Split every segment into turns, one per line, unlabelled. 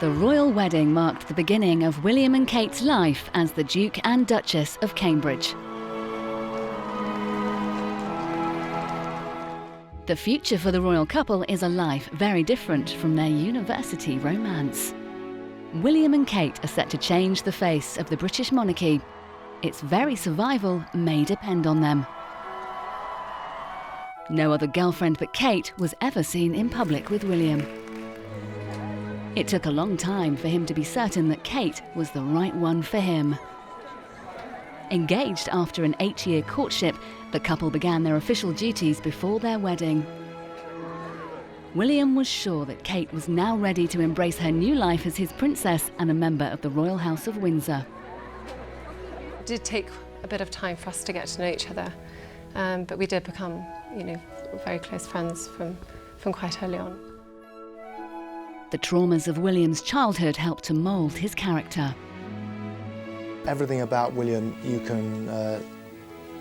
The royal wedding marked the beginning of William and Kate's life as the Duke and Duchess of Cambridge. The future for the royal couple is a life very different from their university romance. William and Kate are set to change the face of the British monarchy. Its very survival may depend on them. No other girlfriend but Kate was ever seen in public with William. It took a long time for him to be certain that Kate was the right one for him. Engaged after an 8-year courtship, the couple began their official duties before their wedding. William was sure that Kate was now ready to embrace her new life as his princess and a member of the Royal House of Windsor.
It did take a bit of time for us to get to know each other, but we did become, very close friends from quite early on.
The traumas of William's childhood helped to mould his character.
Everything about William you can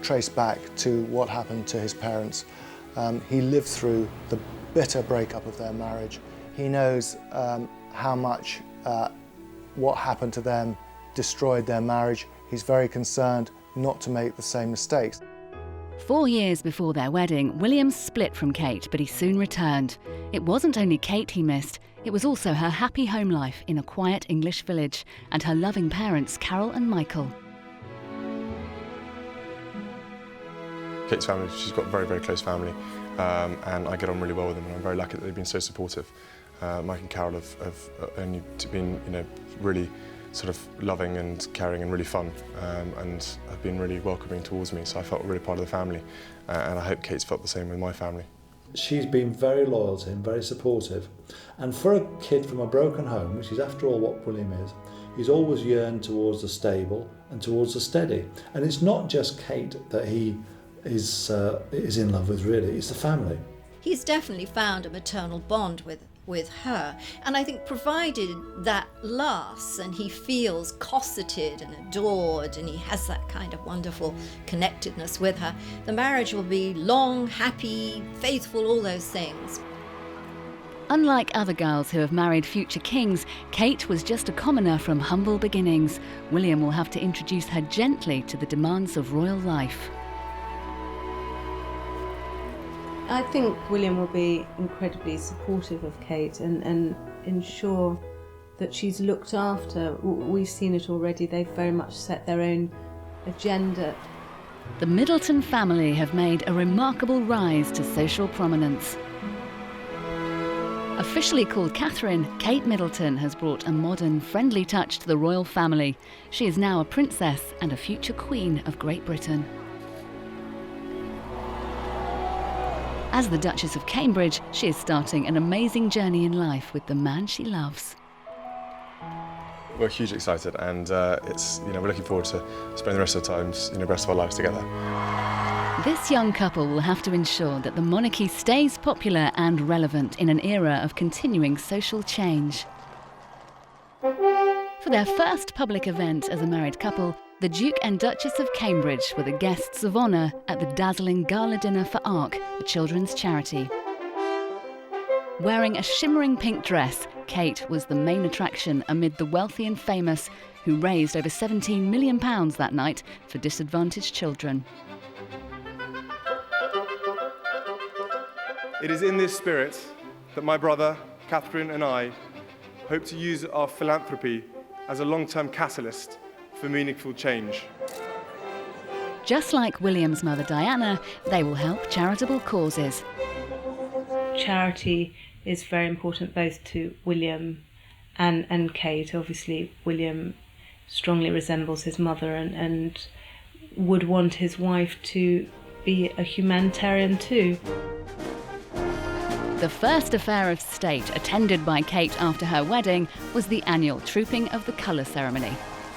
trace back to what happened to his parents. He lived through the bitter breakup of their marriage. He knows how much what happened to them destroyed their marriage. He's very concerned not to make the same mistakes.
4 years before their wedding, William split from Kate, but he soon returned. It wasn't only Kate he missed, it was also her happy home life in a quiet English village and her loving parents, Carol and Michael.
Kate's family, she's got a very, very close family, and I get on really well with them, and I'm very lucky that they've been so supportive. Mike and Carol have only been, really sort of loving and caring and really fun, and have been really welcoming towards me, so I felt really part of the family, and I hope Kate's felt the same with my family.
She's been very loyal to him, very supportive, and for a kid from a broken home, which is after all what William is, he's always yearned towards the stable and towards the steady. And it's not just Kate that he is in love with, really, it's the family.
He's definitely found a maternal bond with her, and I think provided that lasts and he feels cosseted and adored and he has that kind of wonderful connectedness with her, the marriage will be long, happy, faithful, all those things.
Unlike other girls who have married future kings, Kate was just a commoner from humble beginnings. William will have to introduce her gently to the demands of royal life.
I think William will be incredibly supportive of Kate and ensure that she's looked after. We've seen it already, they've very much set their own agenda.
The Middleton family have made a remarkable rise to social prominence. Officially called Catherine, Kate Middleton has brought a modern, friendly touch to the royal family. She is now a princess and a future Queen of Great Britain. As the Duchess of Cambridge, she is starting an amazing journey in life with the man she loves.
We're hugely excited, and we're looking forward to spending the rest of the rest of our lives together.
This young couple will have to ensure that the monarchy stays popular and relevant in an era of continuing social change. For their first public event as a married couple, the Duke and Duchess of Cambridge were the guests of honour at the dazzling gala dinner for ARC, the children's charity. Wearing a shimmering pink dress, Kate was the main attraction amid the wealthy and famous, who raised over £17 million that night for disadvantaged children.
It is in this spirit that my brother, Catherine, and I hope to use our philanthropy as a long-term catalyst for meaningful change.
Just like William's mother Diana, they will help charitable causes.
Charity is very important both to William and Kate. Obviously, William strongly resembles his mother and would want his wife to be a humanitarian too.
The first affair of state attended by Kate after her wedding was the annual Trooping of the Colour ceremony.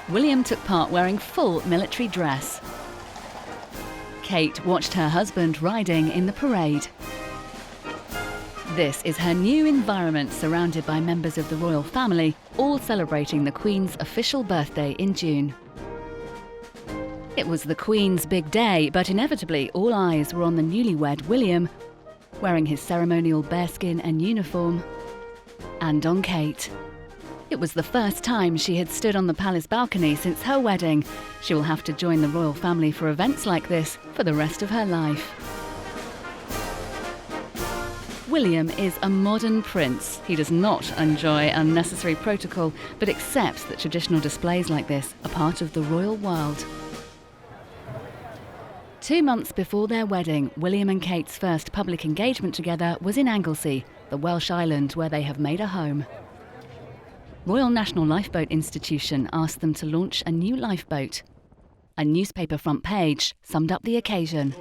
William took part wearing full military dress. Kate watched her husband riding in the parade. This is her new environment, surrounded by members of the royal family, all celebrating the Queen's official birthday in June. It was the Queen's big day, but inevitably all eyes were on the newlywed William, wearing his ceremonial bearskin and uniform, and on Kate. It was the first time she had stood on the palace balcony since her wedding. She will have to join the royal family for events like this for the rest of her life. William is a modern prince. He does not enjoy unnecessary protocol, but accepts that traditional displays like this are part of the royal world. 2 months before their wedding, William and Kate's first public engagement together was in Anglesey, the Welsh island where they have made a home. Royal National Lifeboat Institution asked them to launch a new lifeboat. A newspaper front page summed up the occasion.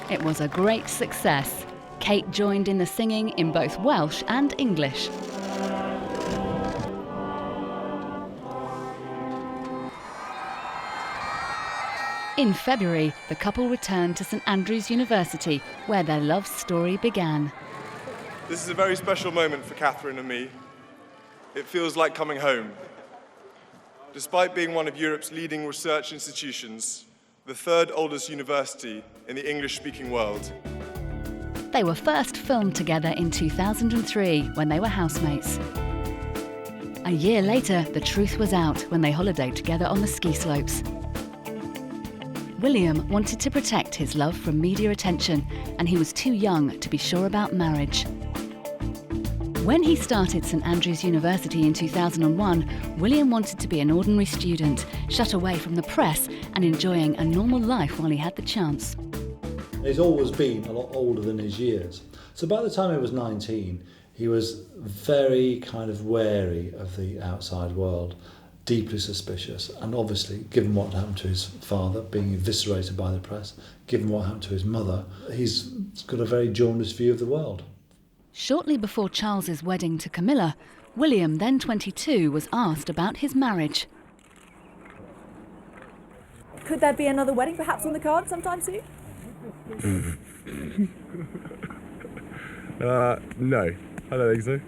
It was a great success. Kate joined in the singing in both Welsh and English. In February, the couple returned to St Andrews University, where their love story began.
This is a very special moment for Catherine and me. It feels like coming home. Despite being one of Europe's leading research institutions, the third oldest university in the English-speaking world.
They were first filmed together in 2003 when they were housemates. A year later, the truth was out when they holidayed together on the ski slopes. William wanted to protect his love from media attention, and he was too young to be sure about marriage. When he started St Andrews University in 2001, William wanted to be an ordinary student, shut away from the press and enjoying a normal life while he had the chance.
He's always been a lot older than his years. So by the time he was 19, he was very kind of wary of the outside world, deeply suspicious, and obviously, given what happened to his father, being eviscerated by the press, given what happened to his mother, he's got a very jaundiced view of the world.
Shortly before Charles's wedding to Camilla, William, then 22, was asked about his marriage.
Could there be another wedding perhaps on the card sometime soon?
No, I don't think so.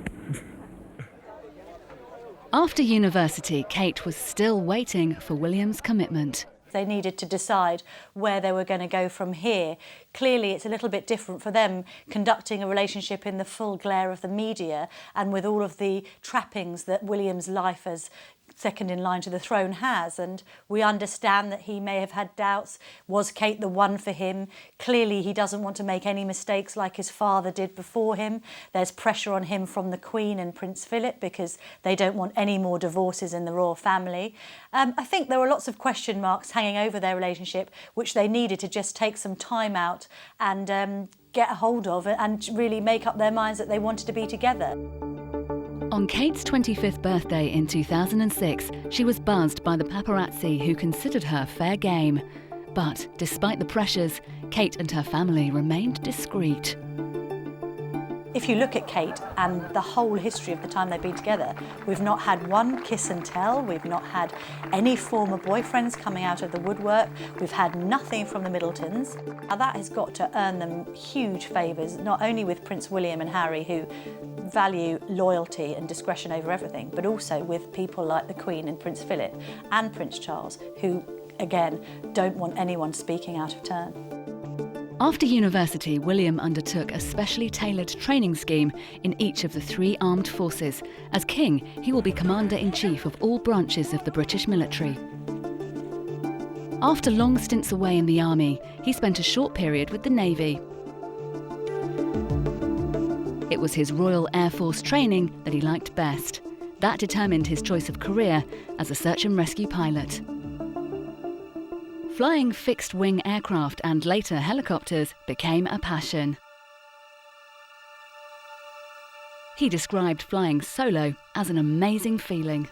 After university, Kate was still waiting for William's commitment.
They needed to decide where they were going to go from here. Clearly, it's a little bit different for them conducting a relationship in the full glare of the media and with all of the trappings that William's life as second in line to the throne has. And we understand that he may have had doubts. Was Kate the one for him? Clearly, he doesn't want to make any mistakes like his father did before him. There's pressure on him from the Queen and Prince Philip because they don't want any more divorces in the royal family. I think there were lots of question marks hanging over their relationship, which they needed to just take some time out and get a hold of and really make up their minds that they wanted to be together.
On Kate's 25th birthday in 2006, she was buzzed by the paparazzi who considered her fair game. But despite the pressures, Kate and her family remained discreet.
If you look at Kate and the whole history of the time they've been together, we've not had one kiss and tell, we've not had any former boyfriends coming out of the woodwork, we've had nothing from the Middletons. Now that has got to earn them huge favours, not only with Prince William and Harry, who value loyalty and discretion over everything, but also with people like the Queen and Prince Philip and Prince Charles, who, again, don't want anyone speaking out of turn.
After university, William undertook a specially tailored training scheme in each of the 3 armed forces. As king, he will be commander-in-chief of all branches of the British military. After long stints away in the army, he spent a short period with the Navy. It was his Royal Air Force training that he liked best. That determined his choice of career as a search and rescue pilot. Flying fixed-wing aircraft and later helicopters became a passion. He described flying solo as an amazing feeling.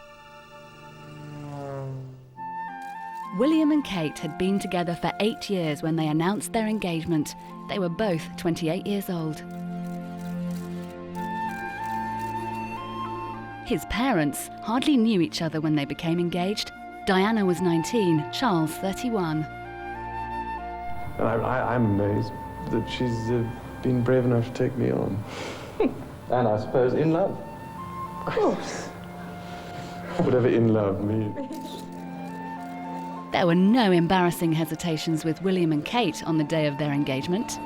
William and Kate had been together for 8 years when they announced their engagement. They were both 28 years old. His parents hardly knew each other when they became engaged. Diana was 19, Charles 31.
I'm amazed that she's been brave enough to take me on. And I suppose in love. Of course. Whatever in love means.
There were no embarrassing hesitations with William and Kate on the day of their engagement.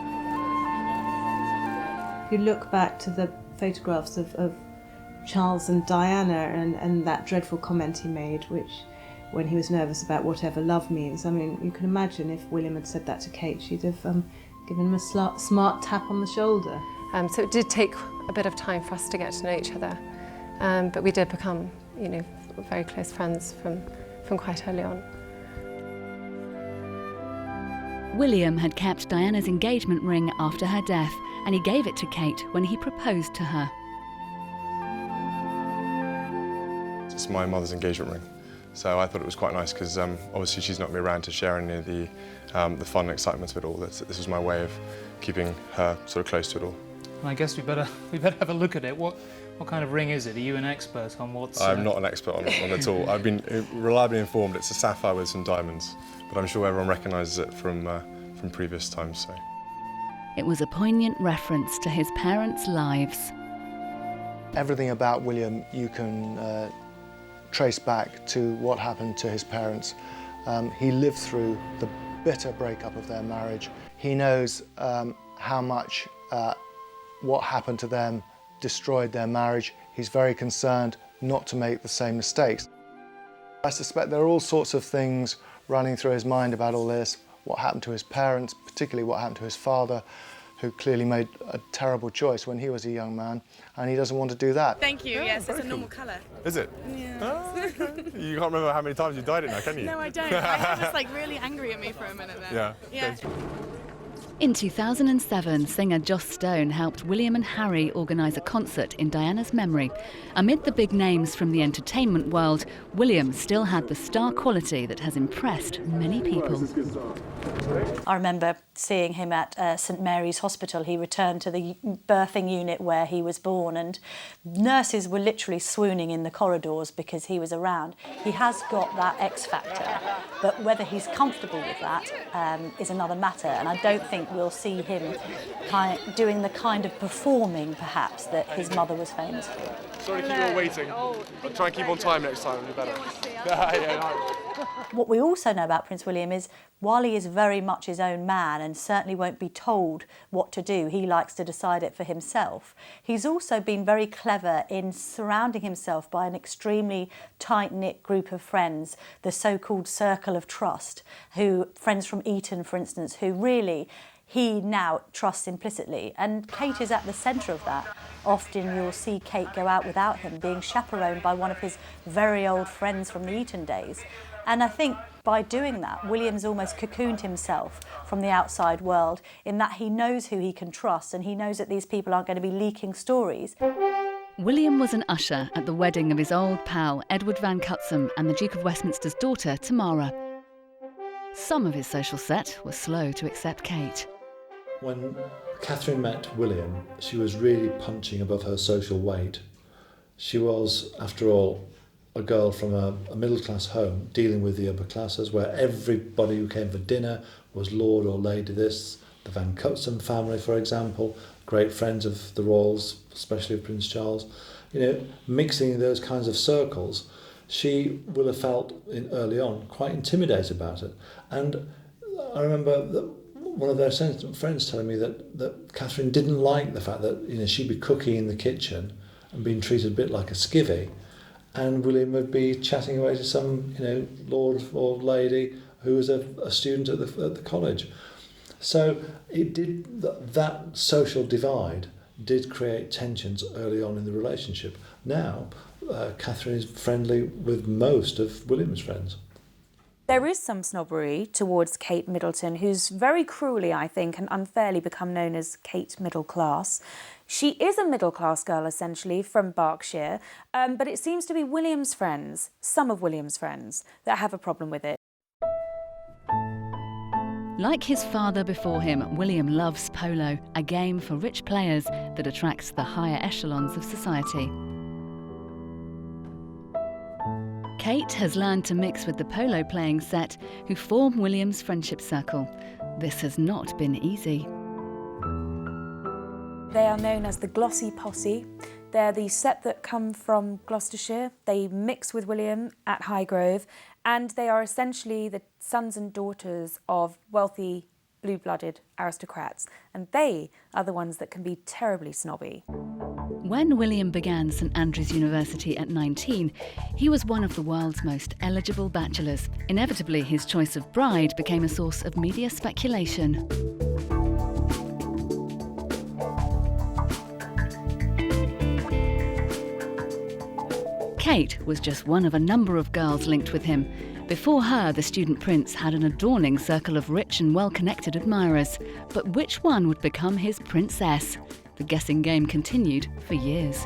If you look back to the photographs of Charles and Diana and that dreadful comment he made, which when he was nervous about whatever love means, I mean, you can imagine if William had said that to Kate, she'd have given him a smart tap on the shoulder.
So it did take a bit of time for us to get to know each other, but we did become, very close friends from quite early on.
William had kept Diana's engagement ring after her death, and he gave it to Kate when he proposed to her.
It's my mother's engagement ring, so I thought it was quite nice because obviously she's not going to be around to share any of the fun and excitement of it all. This was my way of keeping her sort of close to it all.
I guess we better have a look at it. What kind of ring is it? Are you an expert on what's...
I'm not an expert on it at all. I've been reliably informed it's a sapphire with some diamonds, but I'm sure everyone recognises it from previous times. So.
It was a poignant reference to his parents' lives.
Everything about William you can trace back to what happened to his parents. He lived through the bitter breakup of their marriage. He knows how much what happened to them destroyed their marriage. He's very concerned not to make the same mistakes. I suspect there are all sorts of things running through his mind about all this, what happened to his parents, particularly what happened to his father, who clearly made a terrible choice when he was a young man, and he doesn't want to do that.
Thank you, yes, it's a normal colour.
Is it?
Yeah.
Oh, okay. You can't remember how many times you dyed it now, can you?
No, I don't. My head was like really angry at me for a minute there.
Yeah.
In 2007, singer Joss Stone helped William and Harry organise a concert in Diana's memory. Amid the big names from the entertainment world, William still had the star quality that has impressed many people.
I remember seeing him at St Mary's Hospital. He returned to the birthing unit where he was born, and nurses were literally swooning in the corridors because he was around. He has got that X factor, but whether he's comfortable with that is another matter, and I don't think we'll see him doing the kind of performing, perhaps, that his mother was famous for.
Sorry to keep you all waiting. I'll try and keep on time next time, it'll be better.
What we also know about Prince William is, while he is very much his own man and certainly won't be told what to do, he likes to decide it for himself, he's also been very clever in surrounding himself by an extremely tight-knit group of friends, the so-called circle of trust, friends from Eton, for instance, who really he now trusts implicitly, and Kate is at the centre of that. Often you'll see Kate go out without him, being chaperoned by one of his very old friends from the Eton days. And I think by doing that, William's almost cocooned himself from the outside world, in that he knows who he can trust, and he knows that these people aren't going to be leaking stories.
William was an usher at the wedding of his old pal Edward Van Cutsem and the Duke of Westminster's daughter Tamara. Some of his social set were slow to accept Kate.
When Catherine met William, she was really punching above her social weight. She was, after all, a girl from a middle-class home dealing with the upper classes, where everybody who came for dinner was Lord or Lady this. The Van Cutsem family, for example, great friends of the royals, especially of Prince Charles. Mixing in those kinds of circles, she will have felt early on quite intimidated about it. And I remember that one of their friends telling me that Catherine didn't like the fact that she'd be cooking in the kitchen and being treated a bit like a skivvy, and William would be chatting away to some lord or lady who was a student at the college. So it did that social divide did create tensions early on in the relationship. Now Catherine is friendly with most of William's friends.
There is some snobbery towards Kate Middleton, who's very cruelly, I think, and unfairly become known as Kate Middle Class. She is a middle-class girl, essentially, from Berkshire, but it seems to be William's friends, some of William's friends, that have a problem with it.
Like his father before him, William loves polo, a game for rich players that attracts the higher echelons of society. Kate has learned to mix with the polo playing set, who form William's friendship circle. This has not been easy.
They are known as the Glossy Posse. They're the set that come from Gloucestershire. They mix with William at Highgrove, and they are essentially the sons and daughters of wealthy, blue-blooded aristocrats, and they are the ones that can be terribly snobby.
When William began St Andrews University at 19, he was one of the world's most eligible bachelors. Inevitably, his choice of bride became a source of media speculation. Kate was just one of a number of girls linked with him. Before her, the student prince had an adorning circle of rich and well-connected admirers. But which one would become his princess? The guessing game continued for years.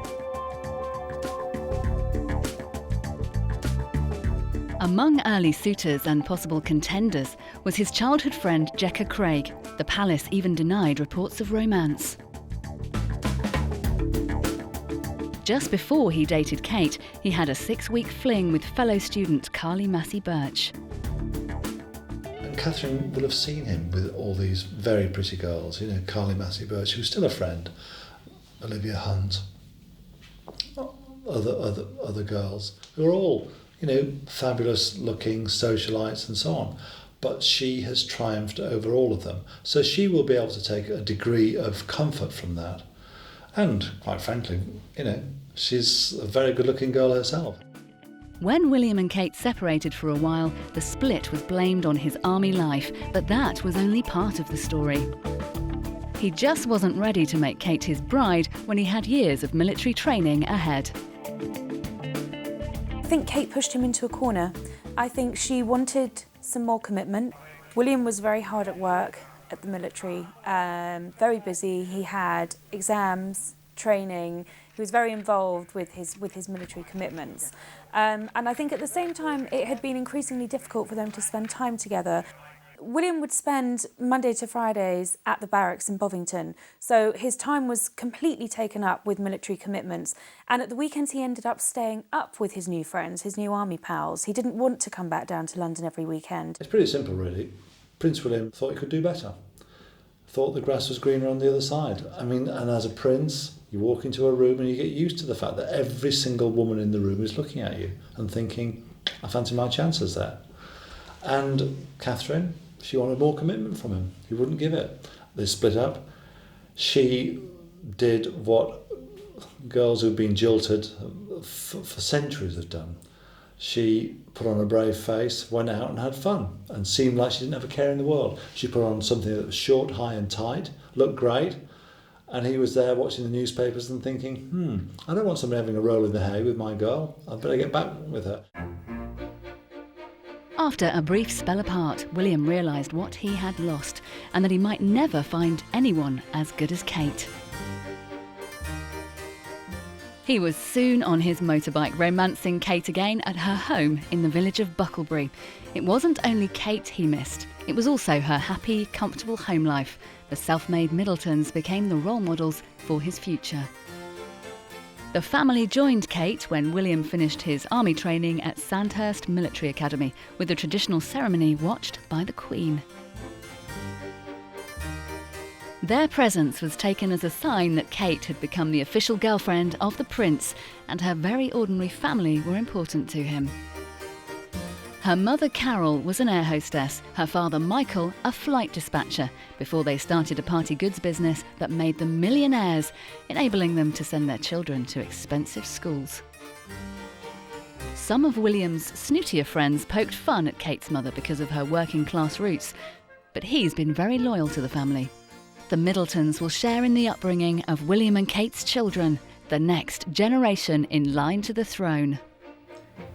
Among early suitors and possible contenders was his childhood friend Jecka Craig. The palace even denied reports of romance. Just before he dated Kate, he had a 6-week fling with fellow student Carly Massey Birch.
And Catherine will have seen him with all these very pretty girls, Carly Massey Birch, who's still a friend, Olivia Hunt, other girls, who are all, fabulous looking socialites and so on. But she has triumphed over all of them. So she will be able to take a degree of comfort from that. And quite frankly, she's a very good-looking girl herself.
When William and Kate separated for a while, the split was blamed on his army life, but that was only part of the story. He just wasn't ready to make Kate his bride when he had years of military training ahead.
I think Kate pushed him into a corner. I think she wanted some more commitment. William was very hard at work at the military, very busy. He had exams, training. He was very involved with his military commitments. And I think at the same time, it had been increasingly difficult for them to spend time together. William would spend Monday to Fridays at the barracks in Bovington, so his time was completely taken up with military commitments. And at the weekends, he ended up staying up with his new friends, his new army pals. He didn't want to come back down to London every weekend.
It's pretty simple, really. Prince William thought he could do better. Thought the grass was greener on the other side. And as a prince, you walk into a room and you get used to the fact that every single woman in the room is looking at you and thinking, I fancy my chances there. And Catherine, she wanted more commitment from him. He wouldn't give it. They split up. She did what girls who've been jilted for centuries have done. She put on a brave face, went out and had fun, and seemed like she didn't have a care in the world. She put on something that was short, high and tight, looked great, and he was there watching the newspapers and thinking, I don't want somebody having a roll in the hay with my girl. I'd better get back with her.
After a brief spell apart, William realised what he had lost and that he might never find anyone as good as Kate. He was soon on his motorbike, romancing Kate again at her home in the village of Bucklebury. It wasn't only Kate he missed, it was also her happy, comfortable home life. The self-made Middletons became the role models for his future. The family joined Kate when William finished his army training at Sandhurst Military Academy, with the traditional ceremony watched by the Queen. Their presence was taken as a sign that Kate had become the official girlfriend of the prince, and her very ordinary family were important to him. Her mother Carol was an air hostess, her father Michael a flight dispatcher, before they started a party goods business that made them millionaires, enabling them to send their children to expensive schools. Some of William's snootier friends poked fun at Kate's mother because of her working class roots, but he's been very loyal to the family. The Middletons will share in the upbringing of William and Kate's children, the next generation in line to the throne.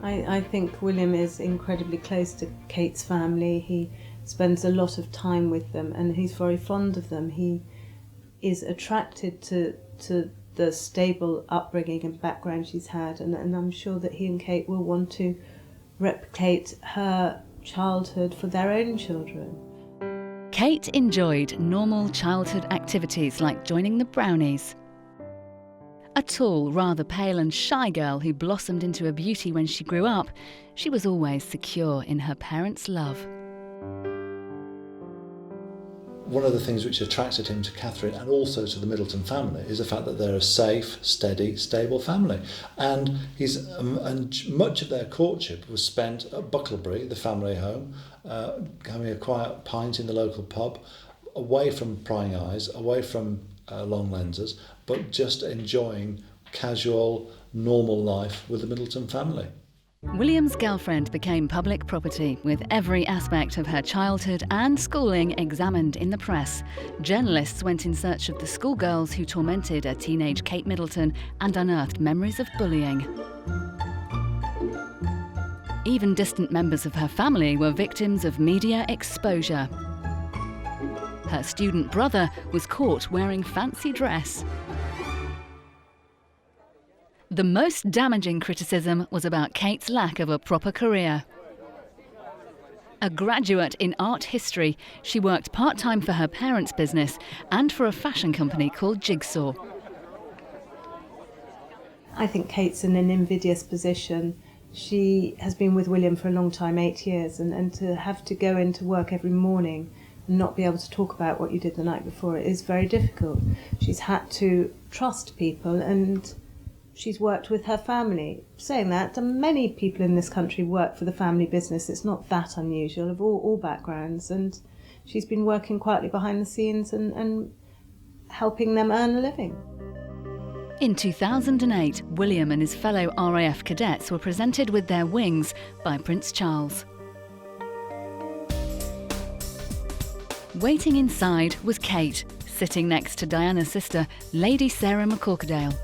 I think William is incredibly close to Kate's family. He spends a lot of time with them and he's very fond of them. He is attracted to the stable upbringing and background she's had, and I'm sure that he and Kate will want to replicate her childhood for their own children.
Kate enjoyed normal childhood activities like joining the Brownies. A tall, rather pale and shy girl who blossomed into a beauty when she grew up, she was always secure in her parents' love.
one of the things which attracted him to Catherine and also to the Middleton family is the fact that they're a safe, steady, stable family. And and much of their courtship was spent at Bucklebury, the family home, having a quiet pint in the local pub, away from prying eyes, away from long lenses, but just enjoying casual, normal life with the Middleton family.
William's girlfriend became public property, with every aspect of her childhood and schooling examined in the press. Journalists went in search of the schoolgirls who tormented a teenage Kate Middleton and unearthed memories of bullying. Even distant members of her family were victims of media exposure. Her student brother was caught wearing fancy dress. The most damaging criticism was about Kate's lack of a proper career. A graduate in art history, she worked part-time for her parents' business and for a fashion company called Jigsaw.
I think Kate's in an invidious position. She has been with William for a long time, 8 years, and to have to go into work every morning and not be able to talk about what you did the night before, it is very difficult. She's had to trust people, and she's worked with her family. Saying that, many people in this country work for the family business. It's not that unusual, of all backgrounds. And she's been working quietly behind the scenes and helping them earn a living.
In 2008, William and his fellow RAF cadets were presented with their wings by Prince Charles. Waiting inside was Kate, sitting next to Diana's sister, Lady Sarah McCorquodale.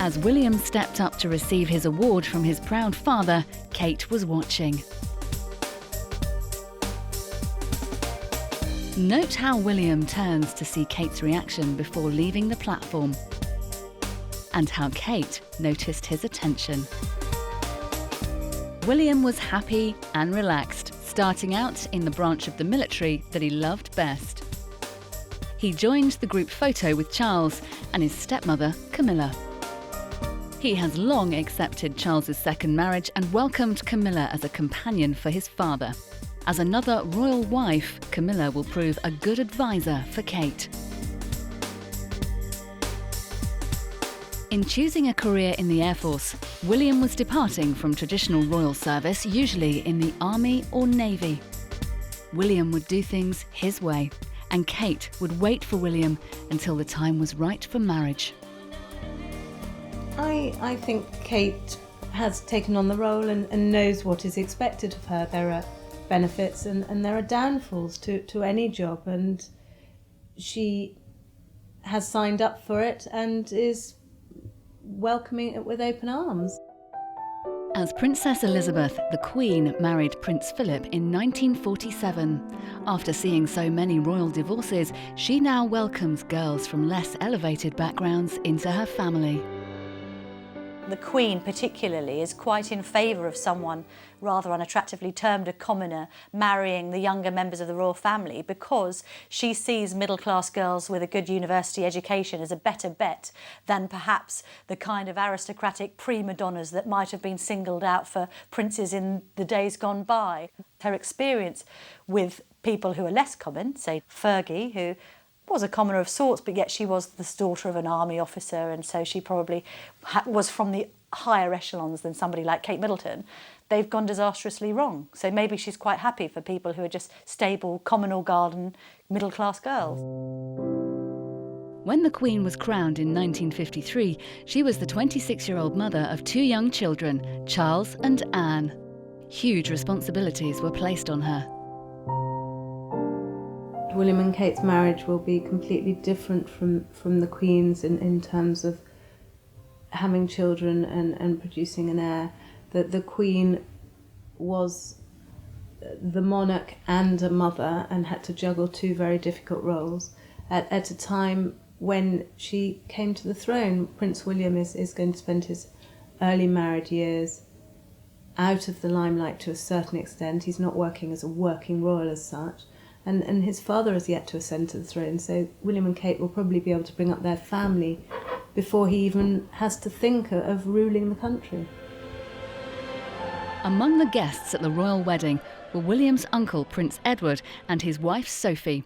As William stepped up to receive his award from his proud father, Kate was watching. Note how William turns to see Kate's reaction before leaving the platform, and how Kate noticed his attention. William was happy and relaxed, starting out in the branch of the military that he loved best. He joined the group photo with Charles and his stepmother, Camilla. He has long accepted Charles's second marriage and welcomed Camilla as a companion for his father. As another royal wife, Camilla will prove a good advisor for Kate. In choosing a career in the Air Force, William was departing from traditional royal service, usually in the Army or Navy. William would do things his way, and Kate would wait for William until the time was right for marriage.
I think Kate has taken on the role and knows what is expected of her. There are benefits and there are downfalls to any job, and she has signed up for it and is welcoming it with open arms.
As Princess Elizabeth, the Queen married Prince Philip in 1947. After seeing so many royal divorces, she now welcomes girls from less elevated backgrounds into her family.
The Queen particularly is quite in favour of someone rather unattractively termed a commoner marrying the younger members of the royal family, because she sees middle-class girls with a good university education as a better bet than perhaps the kind of aristocratic prima donnas that might have been singled out for princes in the days gone by. Her experience with people who are less common, say Fergie, who was a commoner of sorts, but yet she was the daughter of an army officer, and so she probably was from the higher echelons than somebody like Kate Middleton. They've gone disastrously wrong. So maybe she's quite happy for people who are just stable, communal garden, middle-class girls.
When the Queen was crowned in 1953, she was the 26-year-old mother of 2 young children, Charles and Anne. Huge responsibilities were placed on her.
William and Kate's marriage will be completely different from the Queen's in terms of having children and producing an heir. The Queen was the monarch and a mother and had to juggle 2 very difficult roles at a time when she came to the throne. Prince William is going to spend his early married years out of the limelight to a certain extent. He's not working as a working royal as such. And his father has yet to ascend to the throne, so William and Kate will probably be able to bring up their family before he even has to think of ruling the country.
Among the guests at the royal wedding were William's uncle, Prince Edward, and his wife, Sophie.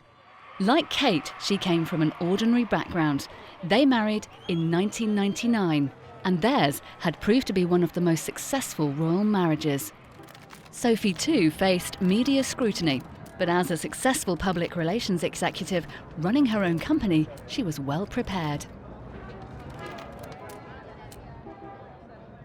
Like Kate, she came from an ordinary background. They married in 1999, and theirs had proved to be one of the most successful royal marriages. Sophie too faced media scrutiny, but as a successful public relations executive running her own company, she was well prepared.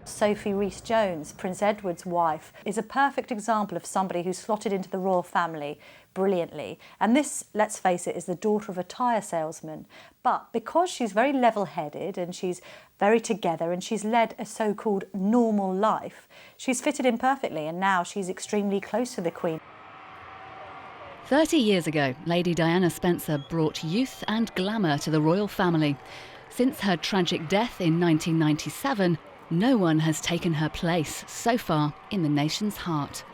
Sophie Rhys-Jones, Prince Edward's wife, is a perfect example of somebody who slotted into the royal family brilliantly. And this, let's face it, is the daughter of a tyre salesman. But because she's very level-headed and she's very together and she's led a so-called normal life, she's fitted in perfectly, and now she's extremely close to the Queen.
30 years ago, Lady Diana Spencer brought youth and glamour to the royal family. Since her tragic death in 1997, no one has taken her place so far in the nation's heart.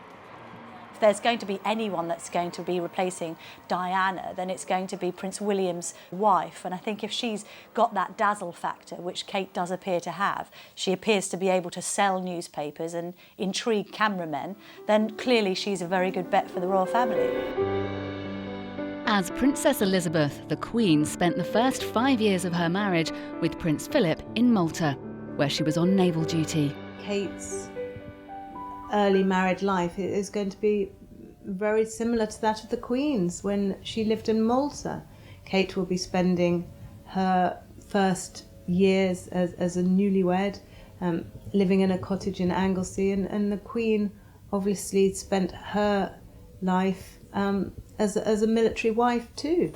If there's going to be anyone that's going to be replacing Diana, then it's going to be Prince William's wife. And I think if she's got that dazzle factor, which Kate does appear to have, she appears to be able to sell newspapers and intrigue cameramen, then clearly she's a very good bet for the royal family.
As Princess Elizabeth, the Queen spent the first 5 years of her marriage with Prince Philip in Malta, where she was on naval duty.
Kate's early married life is going to be very similar to that of the Queen's when she lived in Malta. Kate will be spending her first years as a newlywed, living in a cottage in Anglesey, and the Queen obviously spent her life as a military wife too.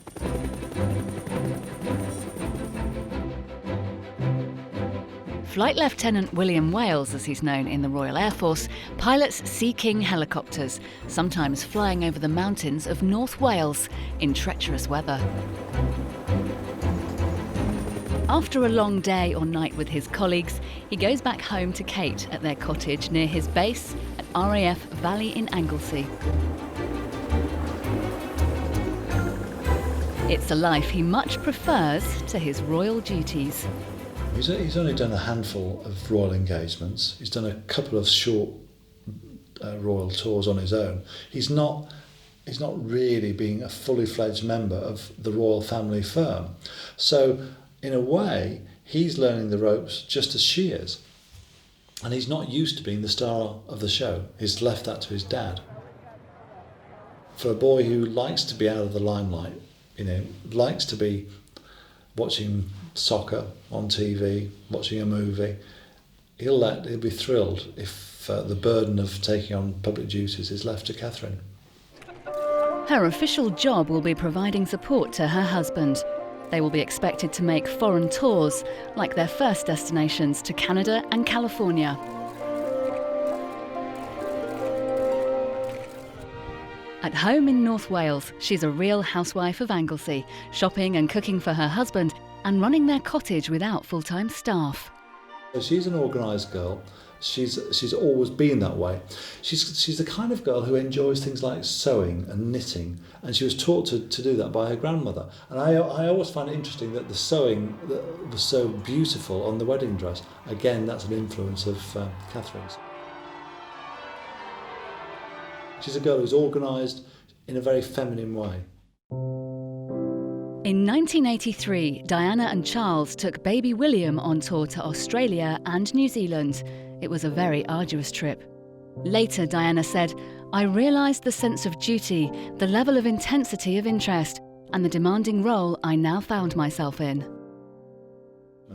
Flight Lieutenant William Wales, as he's known in the Royal Air Force, pilots Sea King helicopters, sometimes flying over the mountains of North Wales in treacherous weather. After a long day or night with his colleagues, he goes back home to Kate at their cottage near his base at RAF Valley in Anglesey. It's a life he much prefers to his royal duties.
He's only done a handful of royal engagements. He's done a couple of short royal tours on his own. He's not really being a fully fledged member of the royal family firm. So in a way, he's learning the ropes just as she is. And he's not used to being the star of the show. He's left that to his dad. For a boy who likes to be out of the limelight, likes to be watching soccer on TV, watching a movie, he'll be thrilled if the burden of taking on public duties is left to Catherine.
Her official job will be providing support to her husband. They will be expected to make foreign tours, like their first destinations to Canada and California. At home in North Wales, she's a real housewife of Anglesey, shopping and cooking for her husband and running their cottage without full-time staff.
She's an organised girl. She's always been that way. She's the kind of girl who enjoys things like sewing and knitting, and she was taught to do that by her grandmother. And I always find it interesting that the sewing that was so beautiful on the wedding dress, again, that's an influence of Catherine's. She's a girl who's organised in a very feminine way.
In 1983, Diana and Charles took baby William on tour to Australia and New Zealand. It was a very arduous trip. Later, Diana said, "I realised the sense of duty, the level of intensity of interest, and the demanding role I now found myself in."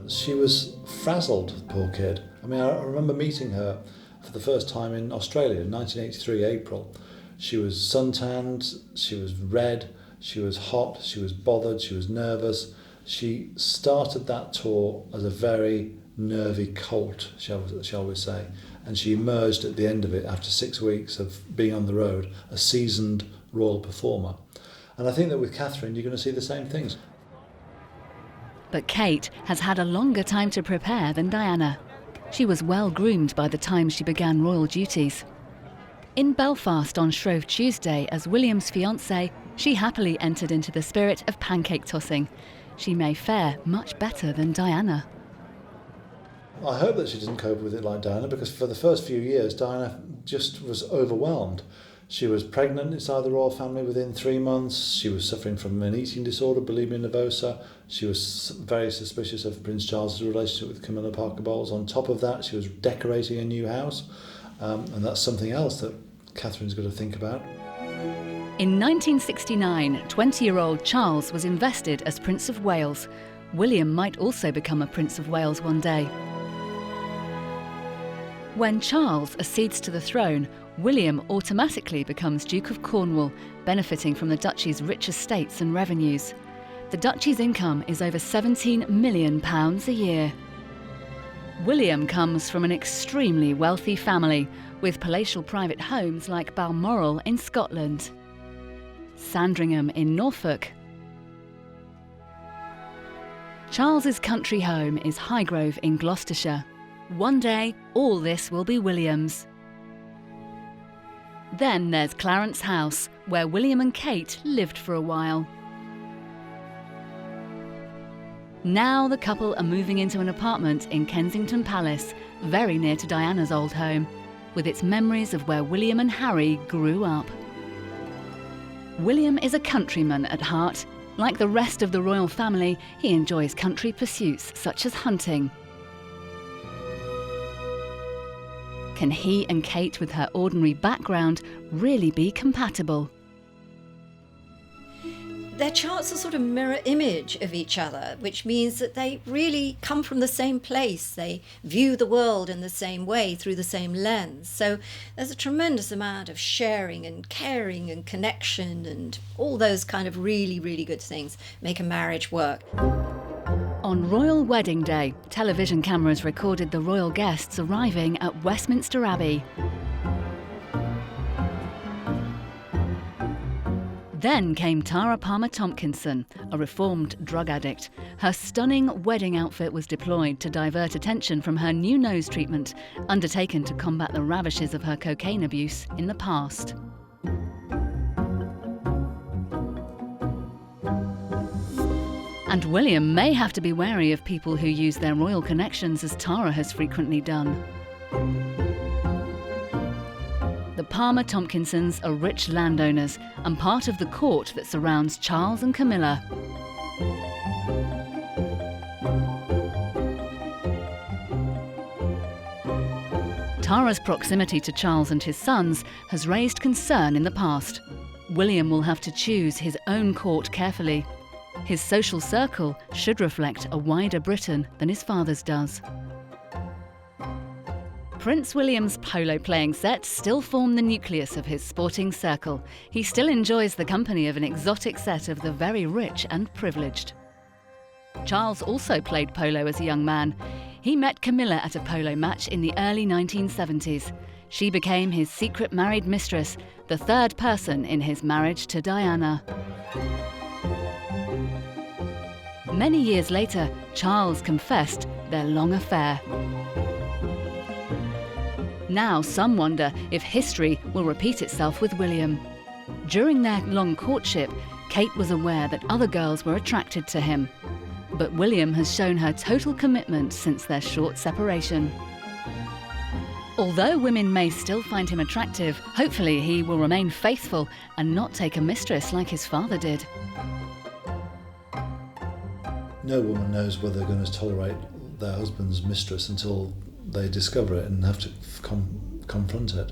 She was frazzled, poor kid. I mean, I remember meeting her for the first time in Australia in 1983, April. She was suntanned, she was red, she was hot, she was bothered, she was nervous. She started that tour as a very nervy colt, shall we say, and she emerged at the end of it, after 6 weeks of being on the road, a seasoned royal performer. And I think that with Catherine, you're going to see the same things.
But Kate has had a longer time to prepare than Diana. She was well groomed by the time she began royal duties. In Belfast on Shrove Tuesday, as William's fiancée, she happily entered into the spirit of pancake tossing. She may fare much better than Diana.
I hope that she doesn't cope with it like Diana, because for the first few years Diana just was overwhelmed. She was pregnant inside the royal family within 3 months. She was suffering from an eating disorder, bulimia nervosa. She was very suspicious of Prince Charles's relationship with Camilla Parker Bowles. On top of that, she was decorating a new house, and that's something else that Catherine's got to think about.
In 1969, 20-year-old Charles was invested as Prince of Wales. William might also become a Prince of Wales one day. When Charles accedes to the throne, William automatically becomes Duke of Cornwall, benefiting from the duchy's rich estates and revenues. The duchy's income is over £17 million a year. William comes from an extremely wealthy family, with palatial private homes like Balmoral in Scotland, Sandringham in Norfolk. Charles's country home is Highgrove in Gloucestershire. One day, all this will be William's. Then there's Clarence House, where William and Kate lived for a while. Now the couple are moving into an apartment in Kensington Palace, very near to Diana's old home, with its memories of where William and Harry grew up. William is a countryman at heart. Like the rest of the royal family, he enjoys country pursuits such as hunting. Can he and Kate, with her ordinary background, really be compatible?
Their charts are sort of mirror image of each other, which means that they really come from the same place. They view the world in the same way, through the same lens. So there's a tremendous amount of sharing and caring and connection, and all those kind of really, really good things make a marriage work.
On royal wedding day, television cameras recorded the royal guests arriving at Westminster Abbey. Then came Tara Palmer-Tompkinson, a reformed drug addict. Her stunning wedding outfit was deployed to divert attention from her new nose treatment, undertaken to combat the ravages of her cocaine abuse in the past. And William may have to be wary of people who use their royal connections as Tara has frequently done. The Palmer-Tompkinsons are rich landowners and part of the court that surrounds Charles and Camilla. Tara's proximity to Charles and his sons has raised concern in the past. William will have to choose his own court carefully. His social circle should reflect a wider Britain than his father's does. Prince William's polo playing sets still form the nucleus of his sporting circle. He still enjoys the company of an exotic set of the very rich and privileged. Charles also played polo as a young man. He met Camilla at a polo match in the early 1970s. She became his secret married mistress, the third person in his marriage to Diana. Many years later, Charles confessed their long affair. Now some wonder if history will repeat itself with William. During their long courtship, Kate was aware that other girls were attracted to him. But William has shown her total commitment since their short separation. Although women may still find him attractive, hopefully he will remain faithful and not take a mistress like his father did.
No woman knows whether they're going to tolerate their husband's mistress until they discover it and have to confront it.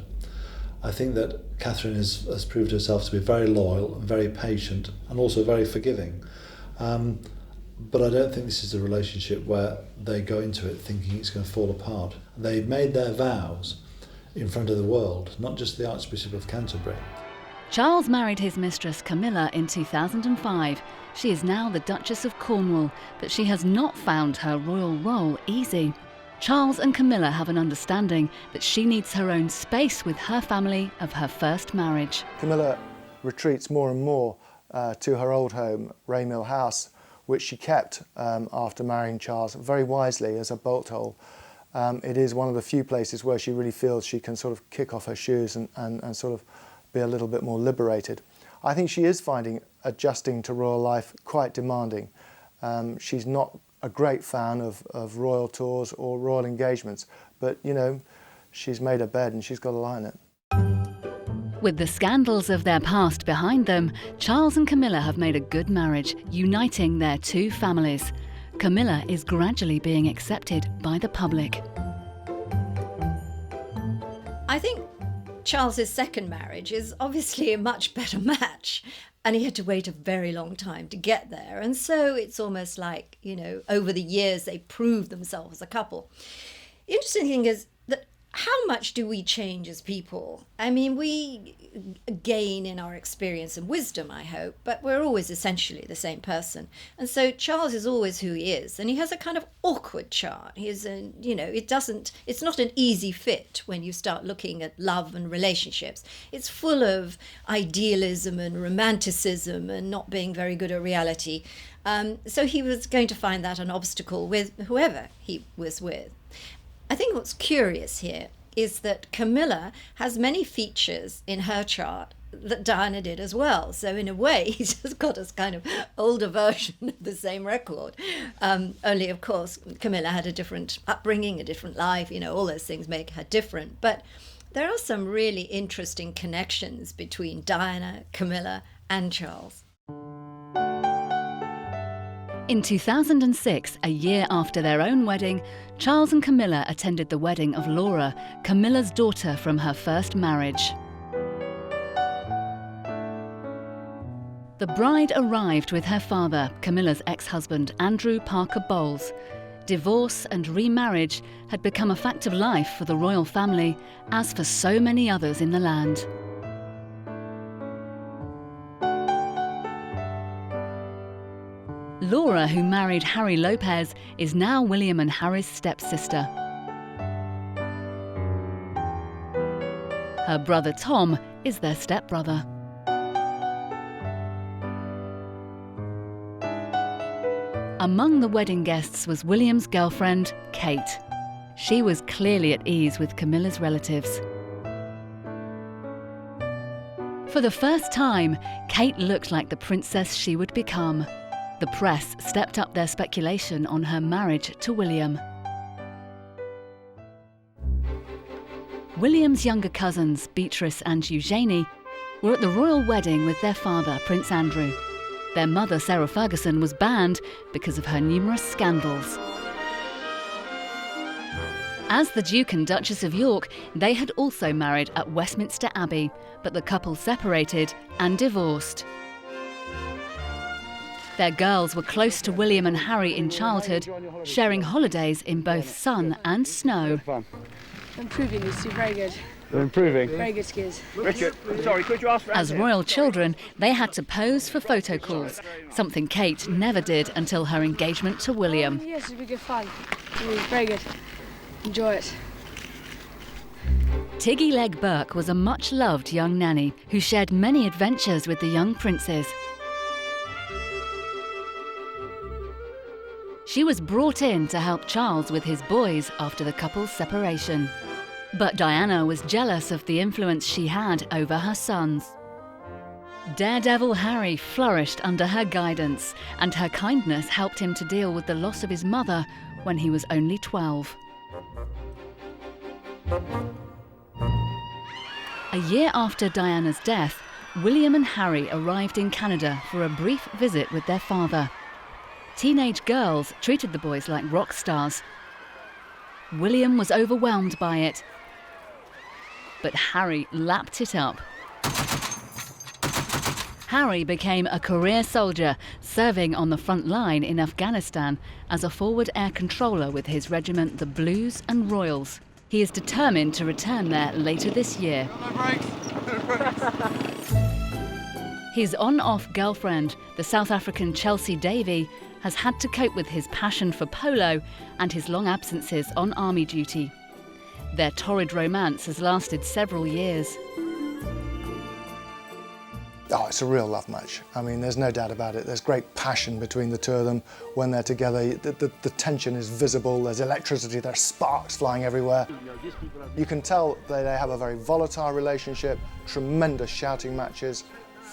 I think that Catherine has proved herself to be very loyal, very patient, and also very forgiving. But I don't think this is a relationship where they go into it thinking it's going to fall apart. They've made their vows in front of the world, not just the Archbishop of Canterbury.
Charles married his mistress Camilla in 2005. She is now the Duchess of Cornwall, but she has not found her royal role easy. Charles and Camilla have an understanding that she needs her own space with her family of her first marriage.
Camilla retreats more and more to her old home, Raymill House, which she kept after marrying Charles very wisely as a bolt hole. It is one of the few places where she really feels she can sort of kick off her shoes and sort of be a little bit more liberated. I think she is finding adjusting to royal life quite demanding. She's not a great fan of royal tours or royal engagements, but you know, she's made her bed and she's got to lie in it.
With the scandals of their past behind them, Charles and Camilla have made a good marriage, uniting their two families. Camilla is gradually being accepted by the public.
I think Charles's second marriage is obviously a much better match, and he had to wait a very long time to get there. And so it's almost like, you know, over the years they proved themselves as a couple. The interesting thing is that how much do we change as people? I mean, we gain in our experience and wisdom, I hope, but we're always essentially the same person. And so Charles is always who he is, and he has a kind of awkward chart. He's a, you know, it's not an easy fit when you start looking at love and relationships. It's full of idealism and romanticism and not being very good at reality. So he was going to find that an obstacle with whoever he was with. I think what's curious here is that Camilla has many features in her chart that Diana did as well. So in a way, he's just got a kind of older version of the same record. Only, of course, Camilla had a different upbringing, a different life, you know, all those things make her different. But there are some really interesting connections between Diana, Camilla, and Charles.
In 2006, a year after their own wedding, Charles and Camilla attended the wedding of Laura, Camilla's daughter from her first marriage. The bride arrived with her father, Camilla's ex-husband, Andrew Parker Bowles. Divorce and remarriage had become a fact of life for the royal family, as for so many others in the land. Laura, who married Harry Lopez, is now William and Harry's stepsister. Her brother Tom is their stepbrother. Among the wedding guests was William's girlfriend, Kate. She was clearly at ease with Camilla's relatives. For the first time, Kate looked like the princess she would become. The press stepped up their speculation on her marriage to William. William's younger cousins, Beatrice and Eugenie, were at the royal wedding with their father, Prince Andrew. Their mother, Sarah Ferguson, was banned because of her numerous scandals. As the Duke and Duchess of York, they had also married at Westminster Abbey, but the couple separated and divorced. Their girls were close to William and Harry in childhood, sharing holidays in both sun and snow.
Improving, you see, very good.
They're improving.
Very good skills.
Richard, sorry, could you ask for
As royal children, they had to pose for photo calls, something Kate never did until her engagement to William.
Yes, it'll be good fun. Very good. Enjoy it.
Tiggy Leg Burke was a much-loved young nanny who shared many adventures with the young princes. She was brought in to help Charles with his boys after the couple's separation. But Diana was jealous of the influence she had over her sons. Daredevil Harry flourished under her guidance, and her kindness helped him to deal with the loss of his mother when he was only 12. A year after Diana's death, William and Harry arrived in Canada for a brief visit with their father. Teenage girls treated the boys like rock stars. William was overwhelmed by it, but Harry lapped it up. Harry became a career soldier, serving on the front line in Afghanistan as a forward air controller with his regiment, the Blues and Royals. He is determined to return there later this year. His on-off girlfriend, the South African Chelsea Davy, has had to cope with his passion for polo and his long absences on army duty. Their torrid romance has lasted several years.
Oh, it's a real love match. I mean, there's no doubt about it. There's great passion between the two of them when they're together. The tension is visible, there's electricity, there's sparks flying everywhere. You can tell they have a very volatile relationship, tremendous shouting matches,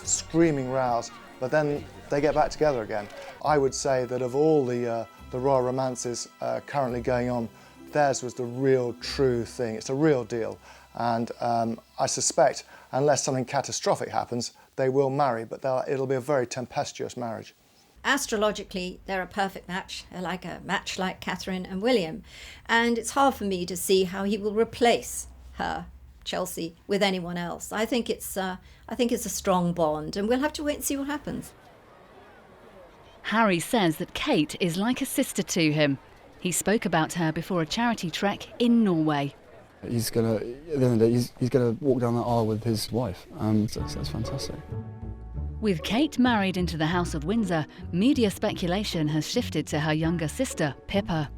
screaming rows, but then they get back together again. I would say that of all the the royal romances currently going on, theirs was the real true thing. It's a real deal. And I suspect, unless something catastrophic happens, they will marry, but it'll be a very tempestuous marriage.
Astrologically, they're a perfect match. They're like a match like Catherine and William. And it's hard for me to see how he will replace her, Chelsea, with anyone else. I think it's a strong bond, and we'll have to wait and see what happens.
Harry says that Kate is like a sister to him. He spoke about her before a charity trek in Norway.
He's gonna, at the end of the day, he's gonna walk down the aisle with his wife. So that's fantastic.
With Kate married into the House of Windsor, media speculation has shifted to her younger sister, Pippa.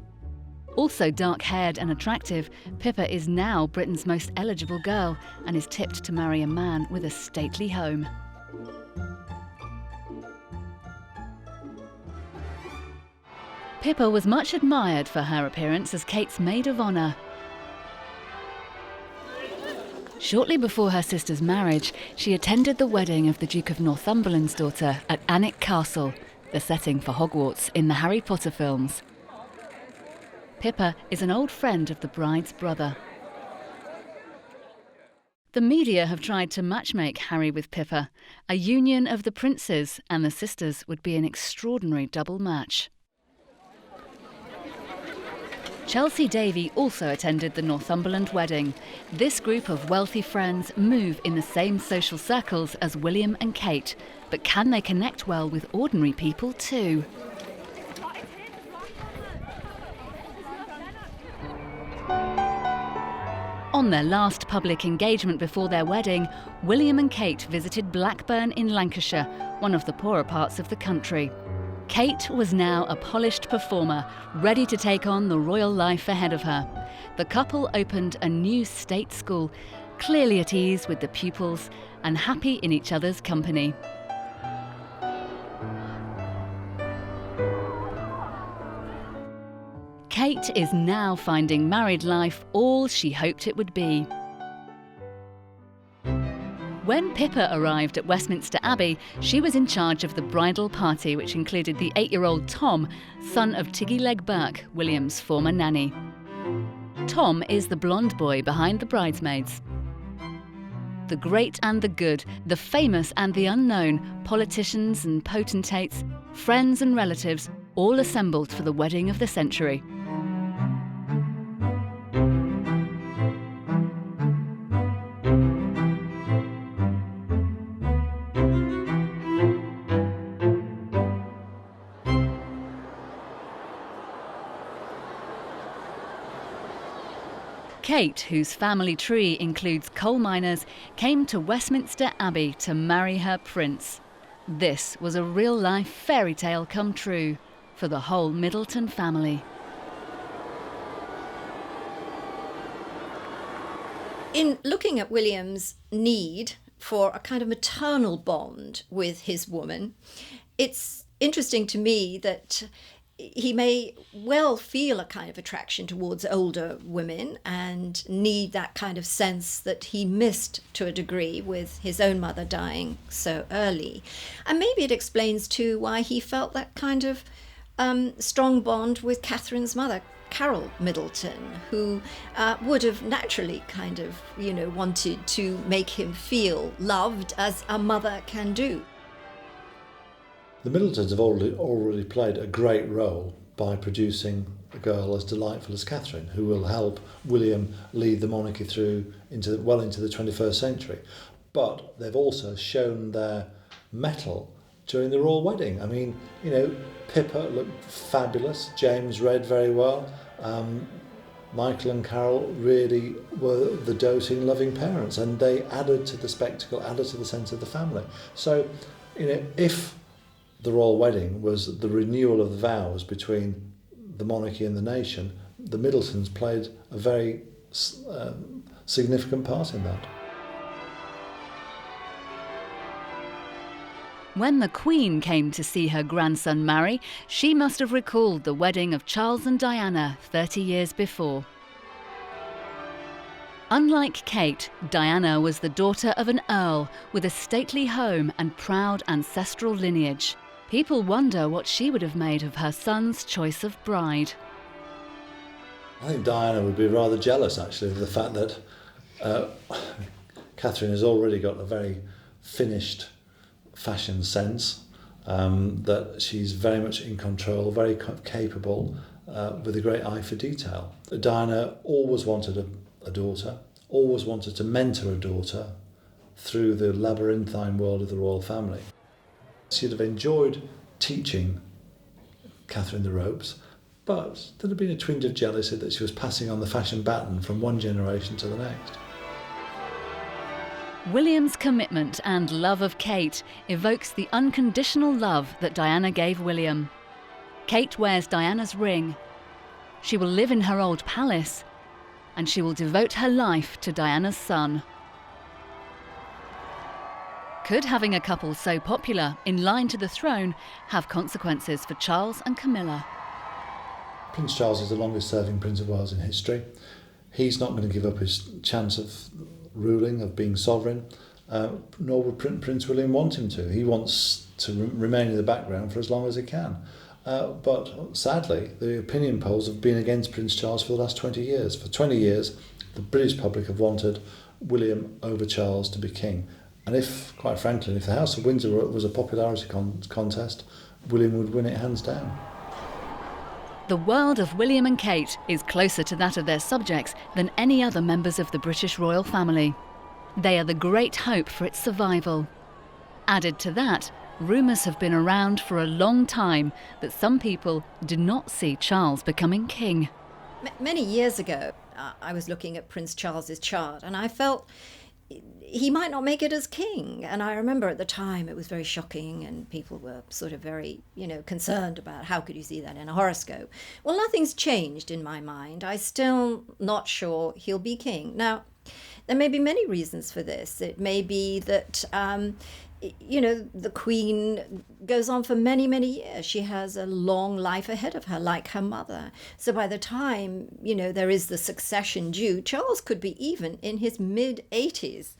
Also dark-haired and attractive, Pippa is now Britain's most eligible girl and is tipped to marry a man with a stately home. Pippa was much admired for her appearance as Kate's maid of honour. Shortly before her sister's marriage, she attended the wedding of the Duke of Northumberland's daughter at Alnwick Castle, the setting for Hogwarts in the Harry Potter films. Pippa is an old friend of the bride's brother. The media have tried to matchmake Harry with Pippa. A union of the princes and the sisters would be an extraordinary double match. Chelsea Davy also attended the Northumberland wedding. This group of wealthy friends move in the same social circles as William and Kate, but can they connect well with ordinary people too? On their last public engagement before their wedding, William and Kate visited Blackburn in Lancashire, one of the poorer parts of the country. Kate was now a polished performer, ready to take on the royal life ahead of her. The couple opened a new state school, clearly at ease with the pupils and happy in each other's company. Kate is now finding married life all she hoped it would be. When Pippa arrived at Westminster Abbey, she was in charge of the bridal party, which included the 8-year-old Tom, son of Tiggy Leg Burke, William's former nanny. Tom is the blonde boy behind the bridesmaids. The great and the good, the famous and the unknown, politicians and potentates, friends and relatives, all assembled for the wedding of the century. Kate, whose family tree includes coal miners, came to Westminster Abbey to marry her prince. This was a real-life fairy tale come true for the whole Middleton family.
In looking at William's need for a kind of maternal bond with his woman, it's interesting to me that he may well feel a kind of attraction towards older women and need that kind of sense that he missed to a degree with his own mother dying so early. And maybe it explains too why he felt that kind of strong bond with Catherine's mother, Carol Middleton, who would have naturally kind of, wanted to make him feel loved as a mother can do.
The Middletons have already played a great role by producing a girl as delightful as Catherine, who will help William lead the monarchy through into the 21st century. But they've also shown their mettle during the royal wedding. I mean, Pippa looked fabulous, James read very well, Michael and Carol really were the doting, loving parents, and they added to the spectacle, added to the sense of the family. So, if the royal wedding was the renewal of the vows between the monarchy and the nation, the Middletons played a very significant part in that.
When the Queen came to see her grandson marry, she must have recalled the wedding of Charles and Diana 30 years before. Unlike Kate, Diana was the daughter of an earl with a stately home and proud ancestral lineage. People wonder what she would have made of her son's choice of bride.
I think Diana would be rather jealous, actually, of the fact that Catherine has already got a very finished fashion sense, that she's very much in control, very capable, with a great eye for detail. Diana always wanted a daughter, always wanted to mentor a daughter through the labyrinthine world of the royal family. She'd have enjoyed teaching Catherine the ropes, but there'd have been a twinge of jealousy that she was passing on the fashion baton from one generation to the next.
William's commitment and love of Kate evokes the unconditional love that Diana gave William. Kate wears Diana's ring. She will live in her old palace, and she will devote her life to Diana's son. Could having a couple so popular, in line to the throne, have consequences for Charles and Camilla?
Prince Charles is the longest serving Prince of Wales in history. He's not going to give up his chance of ruling, of being sovereign, nor would Prince William want him to. He wants to remain in the background for as long as he can. But sadly, the opinion polls have been against Prince Charles for the last 20 years. For 20 years, the British public have wanted William over Charles to be king. And if, quite frankly, if the House of Windsor was a popularity contest, William would win it hands down.
The world of William and Kate is closer to that of their subjects than any other members of the British royal family. They are the great hope for its survival. Added to that, rumours have been around for a long time that some people do not see Charles becoming king.
Many years ago, I was looking at Prince Charles's chart, and I felt he might not make it as king. And I remember at the time it was very shocking, and people were sort of very, concerned about how could you see that in a horoscope. Well, nothing's changed in my mind. I'm still not sure he'll be king. Now, there may be many reasons for this. It may be that the Queen goes on for many, many years. She has a long life ahead of her, like her mother. So by the time, there is the succession due, Charles could be even in his mid-80s,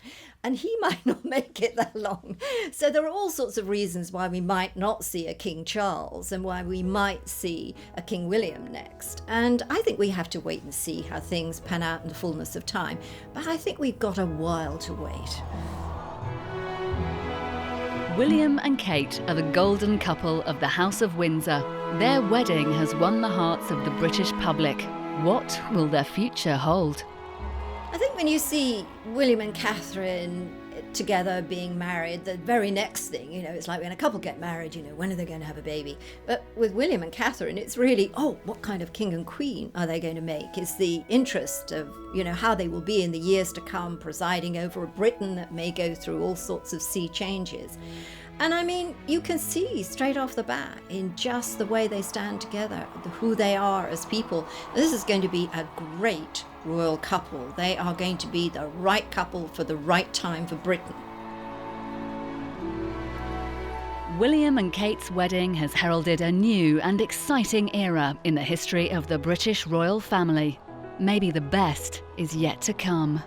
and he might not make it that long. So there are all sorts of reasons why we might not see a King Charles and why we might see a King William next. And I think we have to wait and see how things pan out in the fullness of time. But I think we've got a while to wait.
William and Kate are the golden couple of the House of Windsor. Their wedding has won the hearts of the British public. What will their future hold?
I think when you see William and Catherine together being married, the very next thing, it's like when a couple get married, when are they going to have a baby? But with William and Catherine, it's really, what kind of king and queen are they going to make? It's the interest of, how they will be in the years to come, presiding over a Britain that may go through all sorts of sea changes. And I mean, you can see straight off the bat in just the way they stand together, who they are as people. This is going to be a great royal couple. They are going to be the right couple for the right time for Britain.
William and Kate's wedding has heralded a new and exciting era in the history of the British royal family. Maybe the best is yet to come.